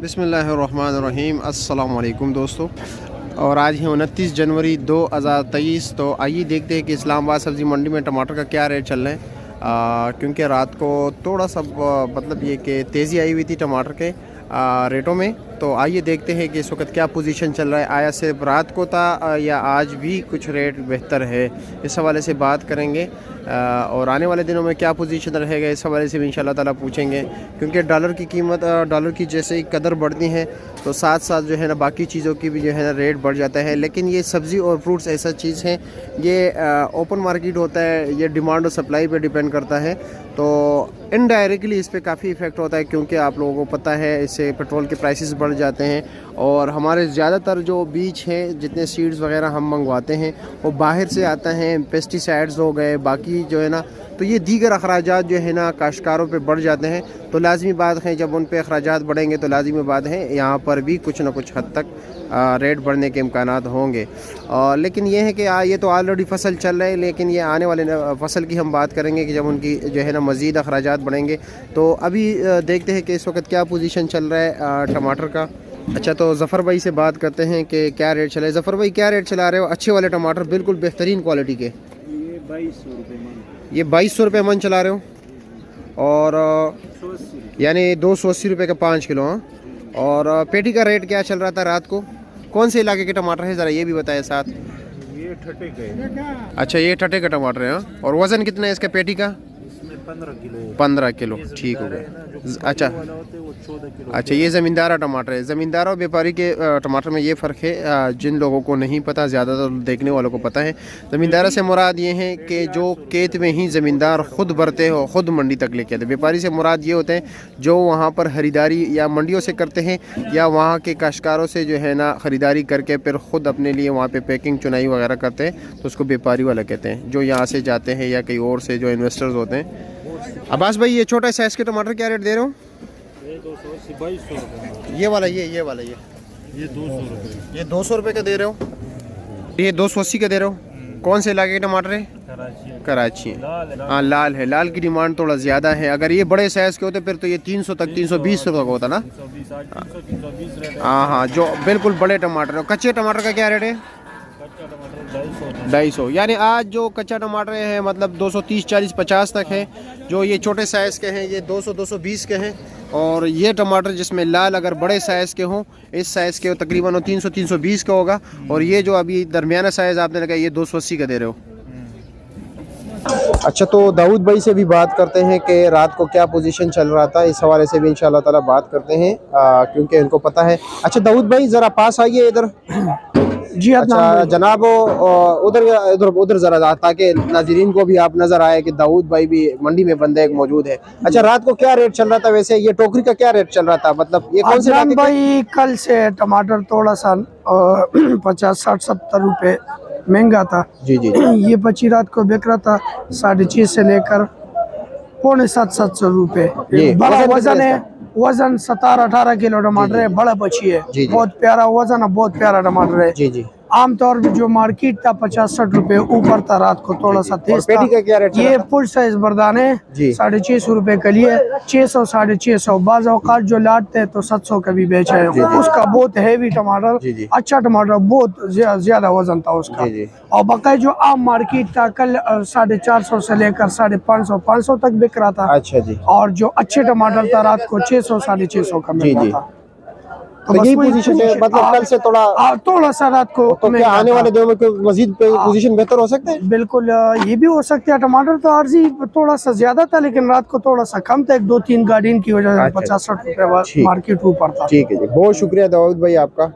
बिस्मिल्लाहिर्रहमानिर्रहीम। अस्सलाम वालेकुम दोस्तों। और आज है 29 जनवरी 2023। तो आइए देखते हैं कि इस्लामाबाद सब्ज़ी मंडी में टमाटर का क्या रेट चल रहा है। क्योंकि रात को थोड़ा सा मतलब ये कि तेज़ी आई हुई थी टमाटर के रेटों में। तो आइए देखते हैं कि इस वक्त क्या पोजीशन चल रहा है, आया सिर्फ रात को था या आज भी कुछ रेट बेहतर है, इस हवाले से बात करेंगे। और आने वाले दिनों में क्या पोजीशन रहेगा इस हवाले से भी इंशाल्लाह ताला पूछेंगे। क्योंकि डॉलर की कीमत, डॉलर की जैसे ही कदर बढ़ती है तो साथ साथ जो है ना बाकी चीज़ों की भी जो है ना रेट बढ़ जाता है। लेकिन ये सब्ज़ी और फ्रूट्स ऐसा चीज़ है, ये ओपन मार्केट होता है, ये डिमांड और सप्लाई पे डिपेंड करता है। तो इनडायरेक्टली इस पर काफ़ी इफ़ेक्ट होता है, क्योंकि आप लोगों को पता है इससे पेट्रोल के प्राइसेस बढ़ जाते हैं। और हमारे ज़्यादातर जो बीज हैं, जितने सीड्स वगैरह हम मंगवाते हैं वो बाहर से आता है, पेस्टिसाइड्स हो गए, बाकी जो है ना, तो ये दीगर अखराजात जो है ना काश्तकारों पे बढ़ जाते हैं। तो लाजमी बात है, जब उन पे अखराजात बढ़ेंगे तो लाजमी बात है यहाँ पर भी कुछ ना कुछ हद तक रेट बढ़ने के इम्कानात होंगे। लेकिन ये है कि ये तो ऑलरेडी फसल चल रहा है, लेकिन ये आने वाले फसल की हम बात करेंगे कि जब उनकी जो है ना मज़ीद अखराजात बढ़ेंगे। तो अभी देखते हैं कि इस वक्त क्या पोजीशन चल रहा है टमाटर का। अच्छा, तो ज़फ़र भाई से बात करते हैं कि क्या रेट चला है। ज़फ़र भाई, क्या रेट चला रहे हो अच्छे वाले टमाटर, बिल्कुल बेहतरीन क्वालिटी के? ये 2200 रुपये मन। ये 2200 रुपये मन चला रहे हो, और यानी 280 रुपये का 5 किलो। हाँ, और पेटी का रेट क्या चल रहा था रात को? कौन से इलाके के टमाटर है, ज़रा ये भी बताएं साथ। ये ठटे का। अच्छा, ये ठटे का टमाटर है। हाँ, और वज़न कितना है इसका पेटी का? इसमें 15 किलो है। 15 किलो, ठीक हो गया। अच्छा, वो 14 किलो। अच्छा, ये ज़मींदारा टमाटर है। ज़मींदारा और व्यापारी के टमाटर में ये फ़र्क है, जिन लोगों को नहीं पता, ज़्यादातर देखने वालों को पता है। ज़मींदारा से मुराद ये है कि जो खेत में ही ज़मींदार ख़ुद भरते हो, ख़ुद मंडी तक लेके आते। व्यापारी से मुराद ये होते हैं जो वहाँ पर ख़रीदारी या मंडियों से करते हैं या वहाँ के काश्तकारों से जो है ना ख़रीदारी करके फिर ख़ुद अपने लिए वहाँ पर पैकिंग चुनाई वगैरह करते हैं, तो उसको व्यापारी वाला कहते हैं। जो यहाँ से जाते हैं या कहीं और से जो इन्वेस्टर्स होते हैं। अब्बास भाई, ये छोटा साइज़ के टमाटर क्या रेट दे रहे हो? ये 280 2200 रुपये। ये वाला, ये वाला, ये 200 रुपये। ये 200 रुपये का दे रहे हो, ये 280 का दे रहे हो। कौन से इलाके के टमाटर है? कराची। हाँ, लाल है। लाल की डिमांड थोड़ा ज़्यादा है। अगर ये बड़े साइज़ के होते फिर तो ये 300 तक, 320 तक होता ना। हाँ हाँ, जो बिल्कुल बड़े टमाटर है। कच्चे टमाटर का क्या रेट है? 250। यानी आज जो कच्चा टमाटर है मतलब 230, 40, 50 तक है। जो ये छोटे साइज़ के हैं ये 200, 220 के हैं। और ये टमाटर जिसमें लाल अगर बड़े साइज़ के हों, इस साइज़ के तकरीबन 300, 320 का होगा। और ये जो अभी दरमियाना साइज़ आपने लगा ये 280 का दे रहे हो। अच्छा, तो दाऊद भाई से भी बात करते हैं कि रात को क्या पोजीशन चल रहा था, इस हवाले से भी इंशाल्लाह ताला बात करते हैं, क्योंकि इनको पता है। अच्छा दाऊद भाई, ज़रा पास आइए इधर। जी अच्छा जनाब, उधर उधर उधर ज़रा, ताकि नाज़रीन को भी आप नज़र आए कि दाऊद भाई भी मंडी में बंदे एक मौजूद है। अच्छा, रात को क्या रेट चल रहा था वैसे? ये टोकरी का क्या रेट चल रहा था, मतलब ये कौन से इलाके का? भाई कल से टमाटर थोड़ा सा 50, 60, 70 रुपए महंगा था। जी जी। ये बची रात को बिक रहा था 650 से लेकर 650-700 रुपए। बड़ा वजन है, वजन 17-18 किलो टमाटर है, बड़ा बची है। बहुत प्यारा वजन है, बहुत प्यारा टमाटर है। जी जी। आमतौर पर जो मार्केट था 50-60 रुपए ऊपर था, रात को थोड़ा सा तेज था। पेटी का क्या रेट? ये फुल साइज बरदान है, 650 रुपए के लिए, 600, 650। बाज़ औकात जो लाटते हैं तो 700 का भी बेचा है। उसका बहुत हैवी टमाटर, अच्छा टमाटर, बहुत ज्यादा वजन था उसका। और बकाया जो आम मार्केट था कल 450 से लेकर 550, 500 तक बिक रहा था। अच्छा जी। और जो अच्छे टमाटर था रात को 600, 650 का मिल रहा था। तो यही पोजीशन है, मतलब कल से थोड़ा सा रात को। तो क्या आने वाले दिनों में मजीद पोजीशन बेहतर हो सकता है? बिल्कुल, ये भी हो सकता है। टमाटर तो आर्जी थोड़ा सा ज्यादा था, लेकिन रात को थोड़ा सा कम था, 1-2-3 गार्डन की वजह से 50-60 रुपए मार्केट ऊपर था। ठीक है जी, बहुत शुक्रिया दाऊद भाई आपका।